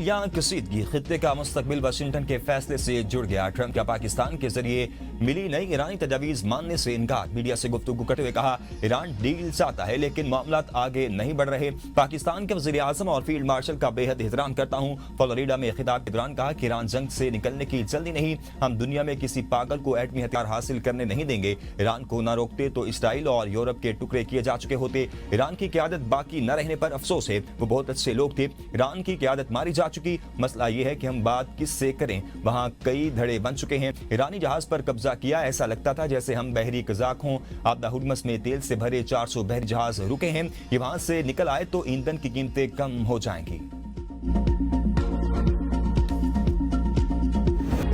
गोलियां कसीदगी खित्ते का मुस्तकबिल वाशिंगटन के फैसले से जुड़ गया। ट्रंप का पाकिस्तान के जरिए मिली नई ईरानी तजावीज मानने से इनकार। मीडिया से गुफ्तगू करते हुए कहा, ईरान डील चाहता है लेकिन मामलात आगे नहीं बढ़ रहे। पाकिस्तान के वजीर आजम और फील्ड मार्शल का बेहद एहतराम करता हूँ। फ्लोरिडा में खिताब के दौरान कहा कि ईरान जंग से निकलने की जल्दी नहीं, हम दुनिया में किसी पागल को एटमी हथियार हासिल करने नहीं देंगे। ईरान को न रोकते तो इसराइल और यूरोप के टुकड़े किए जा चुके होते। ईरान की क़यादत बाकी न रहने पर अफसोस है, वो बहुत अच्छे लोग थे। ईरान की क़यादत मारी जा चुकी, मसला ये है कि हम बात किससे करें। वहां कई धड़े बन चुके हैं। ईरानी जहाज पर कब्जा किया, ऐसा लगता था जैसे हम बहरी कजाक हों। आबदा हुर्मस में तेल से भरे 400 बहरी जहाज रुके हैं। ये वहां से निकल आए तो ईंधन की कीमतें कम हो जाएंगी।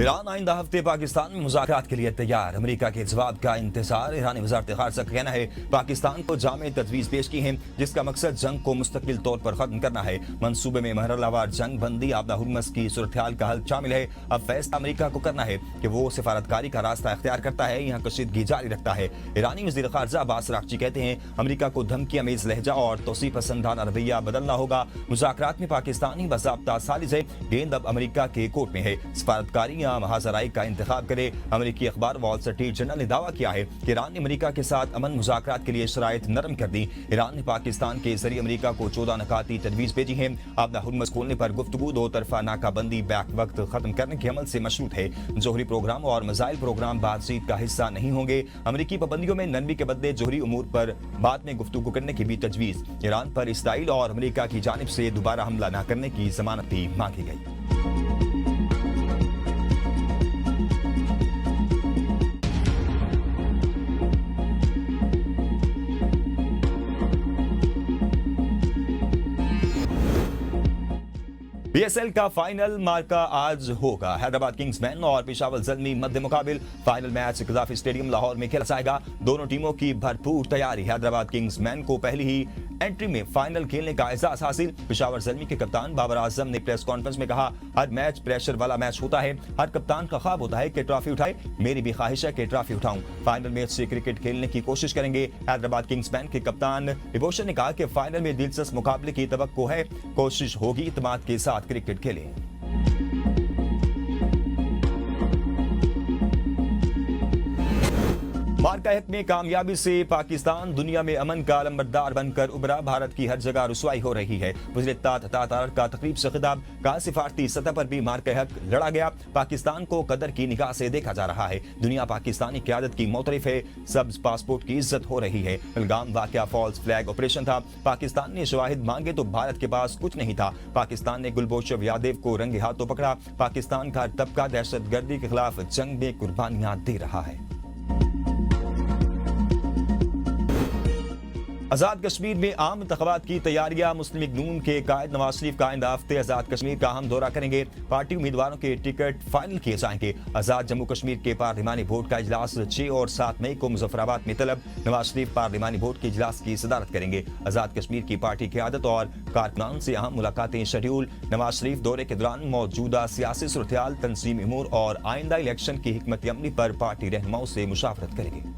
ईरान आइंदा हफ्ते पाकिस्तान में मुज़ाकरात के लिए तैयार। अमेरिका के जवाब का इंतजार। ईरानी वज़ारत ख़ारजा का कहना है पाकिस्तान को जामे तजवीज़ पेश की है जिसका मकसद जंग को मुस्तकिल तौर पर खत्म करना है। मंसूबे में महरलावार जंग बंदी, आबदा हुर्मस की सूरत-ए-हाल का हल शामिल है। अब फैसला अमेरिका को करना है कि वो सिफारतकारी का रास्ता इख्तियार करता है, यहाँ कशीदगी जारी रखता है। ईरानी वज़ीर ख़ारजा अब्बास अराग़ची कहते हैं अमेरिका को धमकी अमेज़ लहजा और तौसीफ़ पसंदाना रवैया बदलना होगा। मुज़ाकरात में पाकिस्तानी बाज़ाब्ता सालिज़ है, गेंद अब अमेरिका के कोर्ट में है। सिफारतकारी महाजराई का इंतखाब करे। अमेरिकी अखबार वॉल स्ट्रीट जर्नल ने दावा किया है कि ईरान ने अमेरिका के साथ अमन मुज़ाकरात के लिए शराइत नरम कर दी। ईरान ने पाकिस्तान के जरिए अमेरिका को 14 नकाती तजवीज़ भेजी है। आबदा हुर्मस खोलने पर गुफ्तगू, दो तरफा नाकाबंदी बैक वक्त खत्म करने के अमल से मशरूत है। जोहरी प्रोग्राम और मिसाइल प्रोग्राम बातचीत का हिस्सा नहीं होंगे। अमेरिकी पाबंदियों में नरमी के बदले जोहरी उमूर पर बाद में गुफ्तगू करने की भी तजवीज़। ईरान पर इसराइल और अमेरिका की जानिब से दोबारा हमला न करने की जमानत भी मांगी गई। बीएसएल का फाइनल मार्का आज होगा। हैदराबाद किंग्समैन और पेशावर ज़ल्मी मध्य मुकाबिल। Final match Gaddafi stadium Lahore में खेला जाएगा। दोनों टीमों की भरपूर तैयारी। हैदराबाद किंग्समैन को पहली ही एंट्री में फाइनल खेलने का एहसास हासिल। पेशावर ज़ल्मी के कप्तान बाबर आजम ने प्रेस कॉन्फ्रेंस में कहा, हर मैच प्रेशर वाला मैच होता है। हर कप्तान का ख्वाब होता है कि ट्रॉफी उठाए। मेरी भी ख्वाहिश है कि ट्रॉफी उठाऊं। फाइनल मैच से क्रिकेट खेलने की कोशिश करेंगे। हैदराबाद किंग्समैन के कप्तान डिवोशन ने कहा कि फाइनल में दिलचस्प मुकाबले की तवक्को है। कोशिश होगी इत्मीनान के साथ क्रिकेट खेलें। मार्का हक में कामयाबी से पाकिस्तान दुनिया में अमन का लंबरदार बनकर उभरा। भारत की हर जगह रुसवाई हो रही है। वज़ीर इत्तेहाद का तकरीब से खिताब। कहा सिफारती सतह पर भी मार्का हक लड़ा गया। पाकिस्तान को कदर की निगाह से देखा जा रहा है। दुनिया पाकिस्तानी क़यादत की मोतरफ है। सब्ज पासपोर्ट की इज्जत हो रही है। इल्गाम वाक़या फॉल्स फ्लैग ऑपरेशन था। पाकिस्तान ने शवाहिद मांगे तो भारत के पास कुछ नहीं था। पाकिस्तान ने गुलबोशव यादव को रंगे हाथों पकड़ा। पाकिस्तान का तबका दहशतगर्दी के खिलाफ जंग में कुर्बानियां दे रहा है। आज़ाद कश्मीर में आम इंतख़ाबात की तैयारियां। मुस्लिम लीग नून के कायद नवाज शरीफ का आइंदा हफ्ते आज़ाद कश्मीर का अहम दौरा करेंगे। पार्टी उम्मीदवारों के टिकट फाइनल किए जाएंगे। आज़ाद जम्मू कश्मीर के पार्लिमानी बोर्ड का इजलास 6 और 7 मई को मुजफ्फराबाद में तलब। नवाज शरीफ पार्लिमानी बोर्ड के इजलास की सदारत करेंगे। आज़ाद कश्मीर की पार्टी क़यादत और कारकुनान से अहम मुलाकातें शेड्यूल। नवाज शरीफ दौरे के दौरान मौजूदा सियासी सूरत-ए-हाल, तंजीमी उमूर और आइंदा इलेक्शन की हिकमत अमली पर पार्टी रहनुमाओं से मुशावरत करेंगे।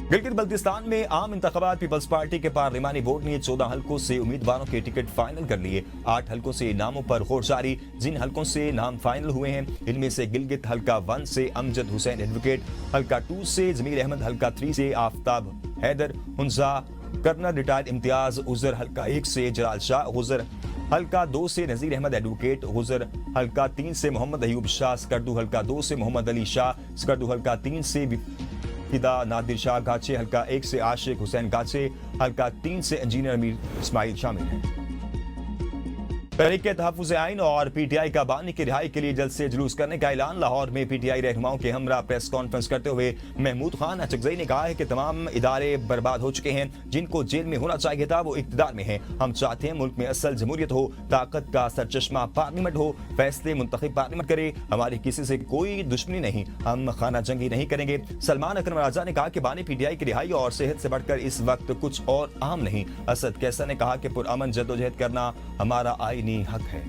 गिलगित बल्तिस्तान में आम इंतखाबात। पीपल्स पार्टी के पार्लिमानी बोर्ड ने 14 हलकों से उम्मीदवारों के टिकट फाइनल कर लिए। 8 हलकों से नामों पर गौर जारी। जिन हलकों से नाम फाइनल हुए हैं इनमें से गिलगित हलका 1 से अमजद हुसैन एडवोकेट, हलका 2 से जमीर अहमद, हलका 3 से आफ्ताब हैदर हुंजा, कर्नल रिटायर्ड इम्तियाज गुजर, हलका 1 से जलाल शाह गुजर, हलका 2 से नजीर अहमद एडवोकेट गुजर, हलका 3 से मोहम्मद अयूब शाह स्कर्दू, हलका 2 से मोहम्मद अली शाह स्कर्दू, हलका 3 से फिदा नादिर शाह गाचे, हलका 1 से आशिक हुसैन गाचे, हलका 3 से इंजीनियर अमीर इस्माइल शामिल हैं। तहरीक तहफ़्फ़ुज़ आइन और पीटीआई का बानी की रिहाई के लिए जल्द से जुलूस करने का ऐलान। लाहौर में पीटीआई रहनुमाओं के हमरा प्रेस कॉन्फ्रेंस करते हुए महमूद खान अचकज़ई ने कहा है कि तमाम इदारे बर्बाद हो चुके हैं। जिनको जेल में होना चाहिए था वो इक़्तिदार में हैं। हम चाहते हैं मुल्क में असल जमहूरियत हो, ताकत का सरचश्मा पार्लियामेंट हो, फैसले मुंतखब पार्लियामेंट करे। हमारी किसी से कोई दुश्मनी नहीं, हम खाना जंगी नहीं करेंगे। सलमान अकरम राजा ने कहा कि बानी पीटीआई की रिहाई और सेहत से बढ़कर इस वक्त कुछ और अहम नहीं। असद कैसर ने कहा कि पुरअमन जद्दोजहद करना हमारा आईनी हक है।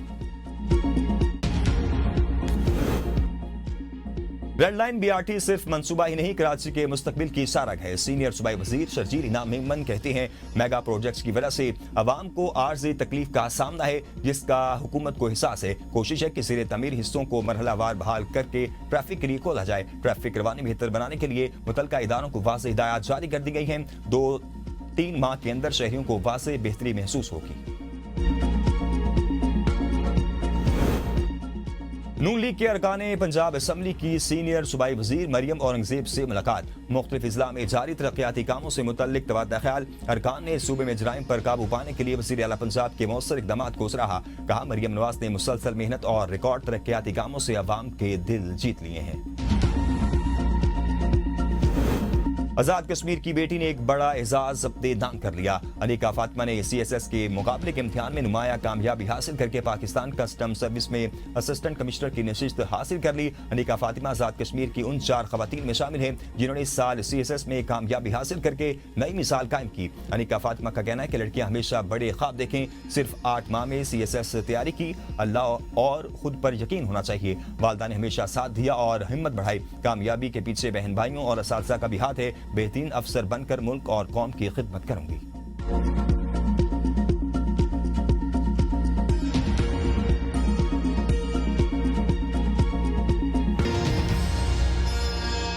रेड लाइन BRT सिर्फ मंसूबा ही नहीं, कराची के मुस्तकबिल की सारग है। सीनियर सूबाई वजीर शर्जील इनाम मेमन कहते हैं, मेगा प्रोजेक्ट्स की वजह से अवाम को आर्जी तकलीफ का सामना है, जिसका हुकूमत को एहसास है। कोशिश है कि ज़ेर तमीर हिस्सों को मरहलावार बहाल करके ट्रैफिक के लिए खोला जाए। ट्रैफिक रवानी बेहतर बनाने के लिए मुतल्लिका इदारों को वाज़ेह हिदायत जारी कर दी गई हैं। 2-3 माह के अंदर शहरियों को वाज़ेह बेहतरी महसूस होगी। नून लीग के अरकाने पंजाब असम्बली की सीनियर सूबाई वजीर मरियम औरंगजेब से मुलाकात। मुख्तलिफ अजला में जारी तरक्याती कामों से मुतल्लिक तबादला ख्याल। अरकान ने सूबे में जराइम पर काबू पाने के लिए वज़ीर आला पंजाब के मौसर इक़दामात को सराहा। कहा, मरियम नवाज ने मुसलसल मेहनत और रिकॉर्ड तरक्याती कामों से अवाम के दिल जीत लिए हैं। आजाद कश्मीर की बेटी ने एक बड़ा एजाज अपने नाम कर लिया। अनिका फातिमा ने CSS के मुकाबले के इम्तिहान में नुमाया कामयाबी हासिल करके पाकिस्तान कस्टम सर्विस में असिस्टेंट कमिश्नर की नशिस्त हासिल कर ली। अनिका फातिमा आजाद कश्मीर की उन 4 खवातीन में शामिल हैं जिन्होंने इस साल CSS में कामयाबी हासिल करके नई मिसाल कायम की। अनिका फातिमा का कहना है कि लड़कियां हमेशा बड़े ख्वाब देखें। सिर्फ 8 माह में CSS तैयारी की। अल्लाह और खुद पर यकीन होना चाहिए। वालदा ने हमेशा साथ दिया और हिम्मत बढ़ाई। कामयाबी के पीछे बहन भाइयों और असातिज़ा का भी हाथ है। बेहतरीन अफसर बनकर मुल्क और कौम की खिदमत करूंगी।